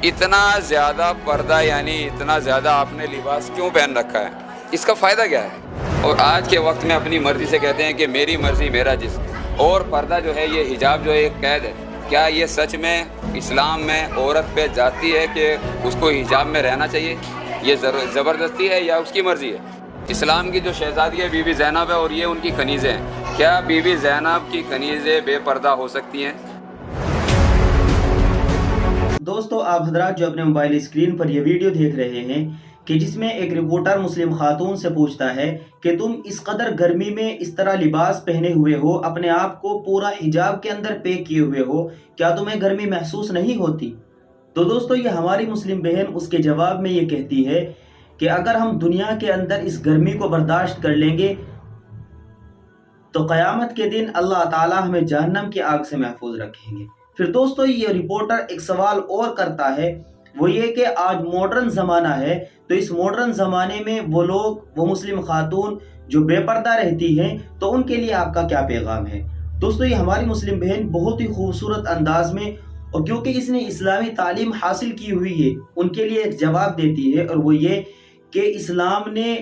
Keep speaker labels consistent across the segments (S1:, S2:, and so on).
S1: इतना ज़्यादा पर्दा यानी इतना ज़्यादा आपने लिबास क्यों पहन रखा है, इसका फ़ायदा क्या है? और आज के वक्त में अपनी मर्ज़ी से कहते हैं कि मेरी मर्ज़ी मेरा जिस्म। और पर्दा जो है, ये हिजाब जो है एक कैद है। क्या ये सच में इस्लाम में औरत पे जाती है कि उसको हिजाब में रहना चाहिए? ये ज़बरदस्ती है या उसकी मर्ज़ी है? इस्लाम की जो शहज़ादी है बीबी ज़ैनब है और ये उनकी कनीज़ें हैं। क्या बीबी ज़ैनब की कनीज़ें बेपर्दा हो सकती हैं?
S2: दोस्तों, आप हजरात जो अपने मोबाइल स्क्रीन पर यह वीडियो देख रहे हैं कि जिसमें एक रिपोर्टर मुस्लिम खातून से पूछता है कि तुम इस कदर गर्मी में इस तरह लिबास पहने हुए हो, अपने आप को पूरा हिजाब के अंदर पैक किए हुए हो, क्या तुम्हें गर्मी महसूस नहीं होती? तो दोस्तों, ये हमारी मुस्लिम बहन उसके जवाब में ये कहती है कि अगर हम दुनिया के अंदर इस गर्मी को बर्दाश्त कर लेंगे तो क़यामत के दिन अल्लाह ताला हमें जहन्नम की आग से महफूज रखेंगे। फिर दोस्तों, ये रिपोर्टर एक सवाल और करता है, वो ये कि आज मॉडर्न ज़माना है, तो इस मॉडर्न ज़माने में वो मुस्लिम खातून जो बेपर्दा रहती हैं, तो उनके लिए आपका क्या पैगाम है? दोस्तों, ये हमारी मुस्लिम बहन बहुत ही खूबसूरत अंदाज में, और क्योंकि इसने इस्लामी तालीम हासिल की हुई है, उनके लिए एक जवाब देती है, और वो ये कि इस्लाम ने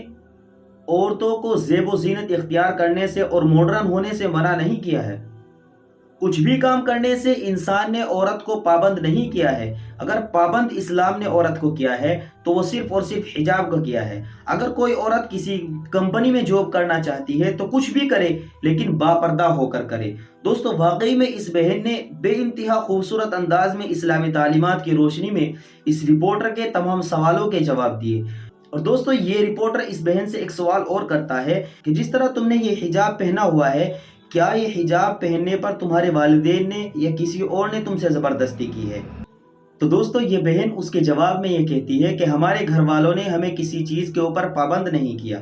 S2: औरतों को ज़ेब ज़ीनत इख्तियार करने से और मॉडर्न होने से मना नहीं किया है। कुछ भी काम करने से इंसान ने औरत को पाबंद नहीं किया है। अगर पाबंद इस्लाम ने औरत को किया है तो वो सिर्फ और सिर्फ हिजाब का किया है। अगर कोई औरत किसी कंपनी में जॉब करना चाहती है तो कुछ भी करे, लेकिन बापर्दा होकर करे। दोस्तों, वाकई में इस बहन ने बेइंतहा खूबसूरत अंदाज में इस्लामी तालीमात की रोशनी में इस रिपोर्टर के तमाम सवालों के जवाब दिए। और दोस्तों, ये रिपोर्टर इस बहन से एक सवाल और करता है कि जिस तरह तुमने ये हिजाब पहना हुआ है, क्या ये हिजाब पहनने पर तुम्हारे वालिदैन ने या किसी और ने तुमसे ज़बरदस्ती की है? तो दोस्तों, ये बहन उसके जवाब में ये कहती है कि हमारे घर वालों ने हमें किसी चीज़ के ऊपर पाबंद नहीं किया,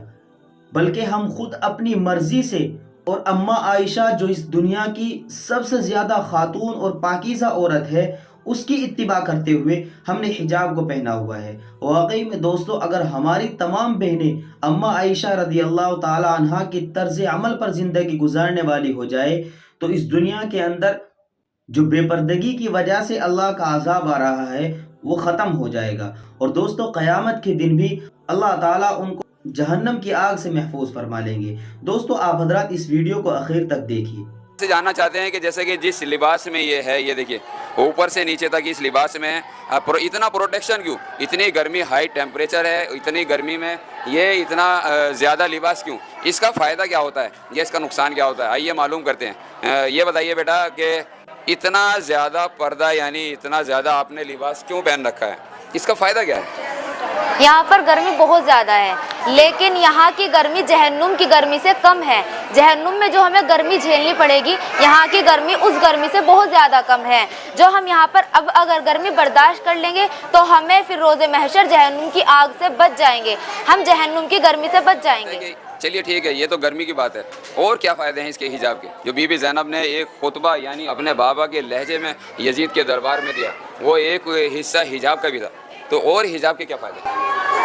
S2: बल्कि हम खुद अपनी मर्जी से, और अम्मा आयशा जो इस दुनिया की सबसे ज़्यादा खातून और पाकीज़ा औरत है, उसकी इत्तिबा करते हुए हमने हिजाब को पहना हुआ है। वाकई में दोस्तों, अगर हमारी तमाम बहनें अम्मा आयशा रदी अल्लाह ताला अन्हा की तर्ज अमल पर ज़िंदगी गुजारने वाली हो जाए, तो इस दुनिया के अंदर जो बेपर्दगी की वजह से अल्लाह का अज़ाब आ रहा है वो ख़त्म हो जाएगा। और दोस्तों, क़यामत के दिन भी अल्लाह ताला उनको जहन्नम की आग से महफूज फरमा लेंगे। दोस्तों, आप हजरात इस वीडियो को आखिर तक देखिए।
S1: से जानना चाहते हैं कि जैसे कि जिस लिबास में ये है, ये देखिए ऊपर से नीचे तक इस लिबास में है, इतना प्रोटेक्शन क्यों? इतनी गर्मी, हाई टेम्परेचर है, इतनी गर्मी में ये इतना ज़्यादा लिबास क्यों? इसका फ़ायदा क्या होता है, ये इसका नुकसान क्या होता है? आइए मालूम करते हैं। ये बताइए बेटा कि इतना ज़्यादा पर्दा यानी इतना ज़्यादा आपने लिबास क्यों पहन रखा है, इसका फ़ायदा क्या है?
S3: यहाँ पर गर्मी बहुत ज़्यादा है, लेकिन यहाँ की गर्मी जहन्नुम की गर्मी से कम है। जहन्नुम में जो हमें गर्मी झेलनी पड़ेगी, यहाँ की गर्मी उस गर्मी से बहुत ज़्यादा कम है। जो हम यहाँ पर अब अगर गर्मी बर्दाश्त कर लेंगे तो हमें फिर रोज़े महशर जहन्नुम की आग से बच जाएंगे, हम जहन्नुम की गर्मी से बच जाएंगे।
S1: चलिए ठीक है, ये तो गर्मी की बात है। और क्या फ़ायदे हैं इसके हिजाब के, जो बीबी ज़ैनब ने एक खुतबा यानी अपने बाबा के लहजे में यजीद के दरबार में दिया, वो एक हिस्सा हिजाब का भी था। तो और हिजाब के क्या फ़ायदे?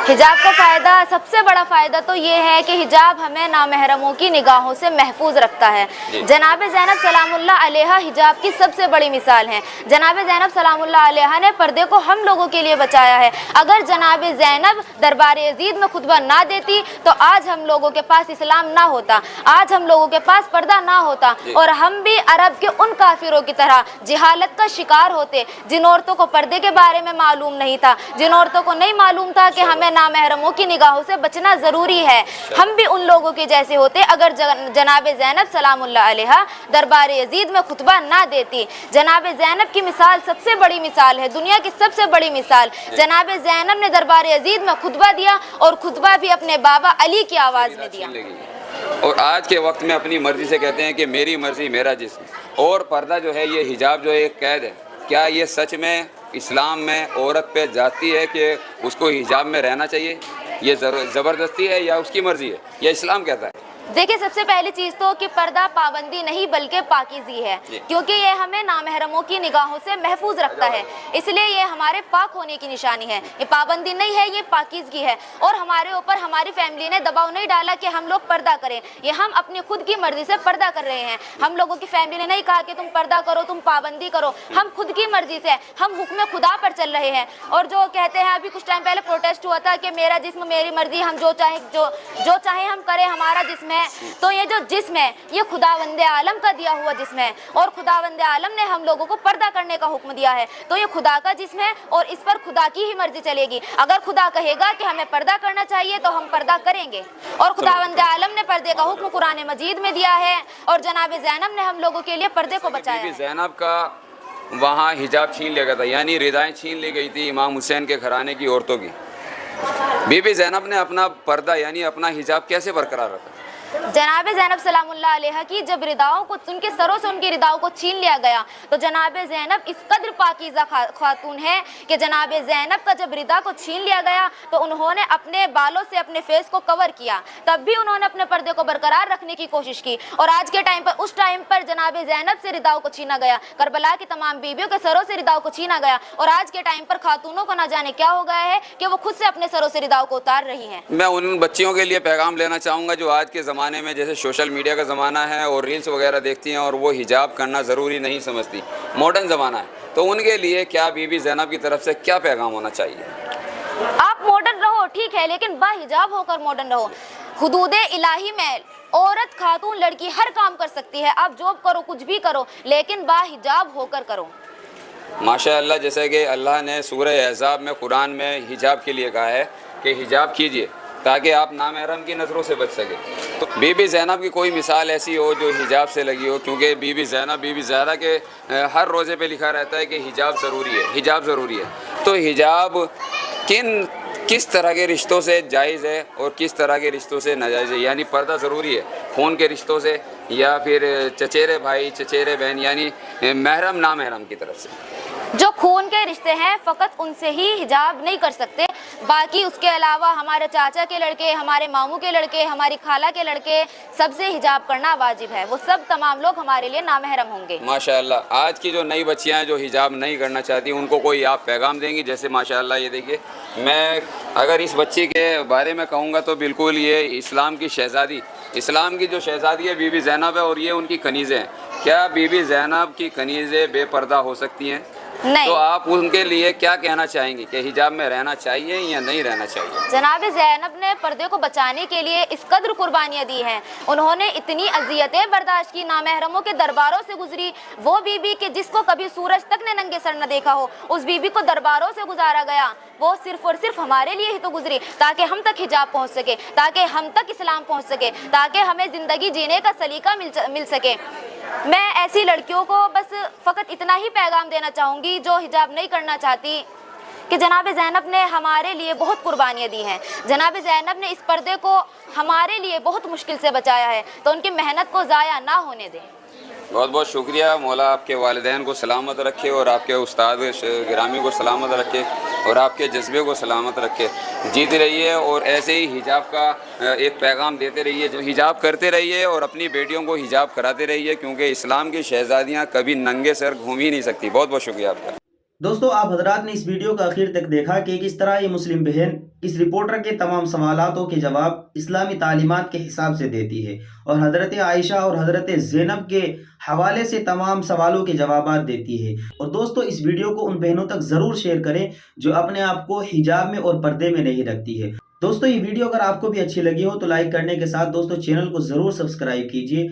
S3: हिजाब का फ़ायदा, सबसे बड़ा फ़ायदा तो ये है कि हिजाब हमें नामहरमों की निगाहों से महफूज रखता है। जनाब ज़ैनब सलामुल्लाह अलैहा हिजाब की सबसे बड़ी मिसाल हैं। जनाब ज़ैनब सलामुल्लाह अलैहा ने पर्दे को हम लोगों के लिए बचाया है। अगर जनाब ज़ैनब दरबार यजीद में खुतबा ना देती तो आज हम लोगों के पास इस्लाम ना होता, आज हम लोगों के पास पर्दा ना होता, और हम भी अरब के उन काफिरों की तरह जिहालत का शिकार होते, जिन औरतों को पर्दे के बारे में मालूम नहीं था, जिन औरतों को नहीं मालूम था कि हमें नामहरमों की निगाहों से बचना ज़रूरी है। हम भी उन लोगों के जैसे होते अगर जनाब ज़ैनब सलामुल्लाह अलैहा दरबार यजीद में खुतबा ना देती। जनाब ज़ैनब की मिसाल सबसे बड़ी मिसाल है, दुनिया की सबसे बड़ी मिसाल। जनाब ज़ैनब ने दरबार यजीद में खुतबा दिया, और खुतबा भी अपने बाबा अली की आवाज़ में दिया।
S1: और आज के वक्त में अपनी मर्ज़ी से कहते हैं कि मेरी मर्ज़ी मेरा जिस्म। और पर्दा जो है, ये हिजाब जो है एक कैद है। क्या ये सच में इस्लाम में औरत पे जाती है कि उसको हिजाब में रहना चाहिए? ये ज़बरदस्ती है या उसकी मर्ज़ी है, या इस्लाम कहता है?
S3: देखिए, सबसे पहली चीज तो कि पर्दा पाबंदी नहीं बल्कि पाकीज़ी है, क्योंकि ये हमें नामहरमों की निगाहों से महफूज रखता है, इसलिए ये हमारे पाक होने की निशानी है। ये पाबंदी नहीं है, ये पाकीज़गी है। और हमारे ऊपर हमारी फैमिली ने दबाव नहीं डाला कि हम लोग पर्दा करें, ये हम अपनी खुद की मर्जी से पर्दा कर रहे हैं। हम लोगों की फैमिली ने नहीं कहा कि तुम पर्दा करो, तुम पाबंदी करो, हम खुद की मर्जी से, हम हुक्म खुदा पर चल रहे हैं। और जो कहते हैं, अभी कुछ टाइम पहले प्रोटेस्ट हुआ था कि मेरा जिस्म मेरी मर्जी, हम जो चाहे हम करें, हमारा जिस्म है। तो ये जो जिस्म है, ये खुदावंदे आलम का दिया हुआ जिस्म है, और खुदावंदे आलम ने हम लोगों को पर्दा करने का हुक्म दिया है। तो ये खुदा का जिस्म है, और इस पर खुदा की ही मर्जी चलेगी। अगर खुदा कहेगा कि हमें पर्दा करना चाहिए तो हम पर्दा करेंगे। और खुदावंदे आलम ने पर्दे का हुक्म कुरान मजीद में दिया है, और जनाब ज़ैनब ने हम लोगों के लिए पर्दे को बचाया है।
S1: ज़ैनब का वहाँ हिजाब छीन लिया गया था, यानी रिदाएं छीन ली गई थी इमाम हुसैन के घराने की औरतों की। बीबी ज़ैनब ने अपना पर्दा यानी अपना हिजाब कैसे बरकरार रखा?
S3: जनाब ज़ैनब सलामुल्लाह अलैहा की जब रिदाओं को, उनके सरों से उनकी रिदाओं को छीन लिया गया, तो जनाब ज़ैनब इस कदर पाकीज़ा खातून है कि जनाब ज़ैनब का जब रिदा को छीन लिया गया तो उन्होंने अपने बालों से अपने फेस को कवर किया, तब भी उन्होंने अपने पर्दे को बरकरार रखने की कोशिश की। और आज के टाइम पर, उस टाइम पर जनाब ज़ैनब से रिदाओं को छीना गया, करबला की तमाम बीवियों के सरों से रिदाओं को छीना गया, और आज के टाइम पर खातूनों को ना जाने क्या हो गया है कि वो खुद से अपने सरों से रिदाओं को उतार रही हैं।
S1: मैं उन बच्चियों के लिए पैगाम लेना चाहूँगा जो आज के ज़माने में, जैसे सोशल मीडिया का ज़माना है और रील्स वगैरह देखती हैं और वो हिजाब करना ज़रूरी नहीं समझती, मॉडर्न ज़माना है, तो उनके लिए क्या बीबी ज़ैनब की तरफ से क्या पैगाम होना चाहिए?
S3: आप मॉडर्न रहो ठीक है, लेकिन बाहिजाब होकर मॉडर्न रहो। हुदूदे इलाही में औरत, खातून, लड़की हर काम कर सकती है। आप जॉब करो, कुछ भी करो, लेकिन बाहिजाब होकर करो।
S1: माशाअल्लाह, जैसे कि अल्लाह ने सूरह अहज़ाब में, कुरान में हिजाब के लिए कहा है कि हिजाब कीजिए ताकि आप नामहरम की नज़रों से बच सके। तो बीबी ज़ैनब की कोई मिसाल ऐसी हो जो हिजाब से लगी हो, क्योंकि बीबी ज़ैनब, बीबी ज़हरा के हर रोज़े पे लिखा रहता है कि हिजाब ज़रूरी है, हिजाब ज़रूरी है। तो हिजाब किस तरह के रिश्तों से जायज़ है और किस तरह के रिश्तों से नाजायज़ है? यानी पर्दा ज़रूरी है खून के रिश्तों से या फिर चचेरे भाई, चचेरे बहन, यानी महरम नामहरम की तरफ से?
S3: जो खून के रिश्ते हैं फ़कत उनसे ही हिजाब नहीं कर सकते, बाकी उसके अलावा हमारे चाचा के लड़के, हमारे मामू के लड़के, हमारी खाला के लड़के, सबसे हिजाब करना वाजिब है। वो सब तमाम लोग हमारे लिए नामहरम होंगे।
S1: माशाअल्लाह, आज की जो नई बच्चियां हैं जो हिजाब नहीं करना चाहती, उनको कोई आप पैगाम देंगी? जैसे माशाअल्लाह ये देखिए, मैं अगर इस बच्ची के बारे में कहूँगा तो बिल्कुल ये इस्लाम की शहज़ादी, इस्लाम की जो शहज़ादी है बीबी ज़ैनब है, और ये उनकी कनीज़ें हैं। क्या बीबी ज़ैनब की कनीज़ें बेपर्दा हो सकती हैं?
S3: नहीं।
S1: तो आप उनके लिए क्या कहना चाहेंगी कि हिजाब में रहना चाहिए या नहीं रहना चाहिए?
S3: जनाब ज़ैनब ने पर्दे को बचाने के लिए इस कदर कुर्बानियाँ दी हैं, उन्होंने इतनी अजियतें बर्दाश्त की, नामहरमों के दरबारों से गुजरी। वो बीबी कि जिसको कभी सूरज तक ने नंगे सर न देखा हो, उस बीबी को दरबारों से गुजारा गया। वो सिर्फ और सिर्फ हमारे लिए ही तो गुजरी, ताकि हम तक हिजाब पहुँच सके, ताकि हम तक इस्लाम पहुँच सके, ताकि हमें ज़िंदगी जीने का सलीका मिल सके। मैं ऐसी लड़कियों को बस फ़कत इतना ही पैगाम देना चाहूँगी जो हिजाब नहीं करना चाहती, कि जनाब ज़ैनब ने हमारे लिए बहुत कुर्बानियाँ दी हैं। जनाब ज़ैनब ने इस पर्दे को हमारे लिए बहुत मुश्किल से बचाया है, तो उनकी मेहनत को ज़ाया ना होने दें।
S1: बहुत बहुत शुक्रिया। मौला आपके वालिदैन को सलामत रखे और आपके उस्ताद गिरामी को सलामत रखे और आपके जज्बे को सलामत रखे। जीते रहिए और ऐसे ही हिजाब का एक पैगाम देते रहिए, जो हिजाब करते रहिए और अपनी बेटियों को हिजाब कराते रहिए, क्योंकि इस्लाम की शहज़ादियाँ कभी नंगे सर घूम ही नहीं सकती। बहुत बहुत शुक्रिया आपका।
S2: दोस्तों, आप हजरात ने इस वीडियो का आखिर तक देखा कि किस तरह ये मुस्लिम बहन इस रिपोर्टर के तमाम सवालों के जवाब इस्लामी तालीमात के हिसाब से देती है, और हज़रत आयशा और हज़रत ज़ैनब के हवाले से तमाम सवालों के जवाब देती है। और दोस्तों, इस वीडियो को उन बहनों तक ज़रूर शेयर करें जो अपने आप को हिजाब में और पर्दे में नहीं रखती है। दोस्तों, ये वीडियो अगर आपको भी अच्छी लगी हो तो लाइक करने के साथ दोस्तों चैनल को ज़रूर सब्सक्राइब कीजिए।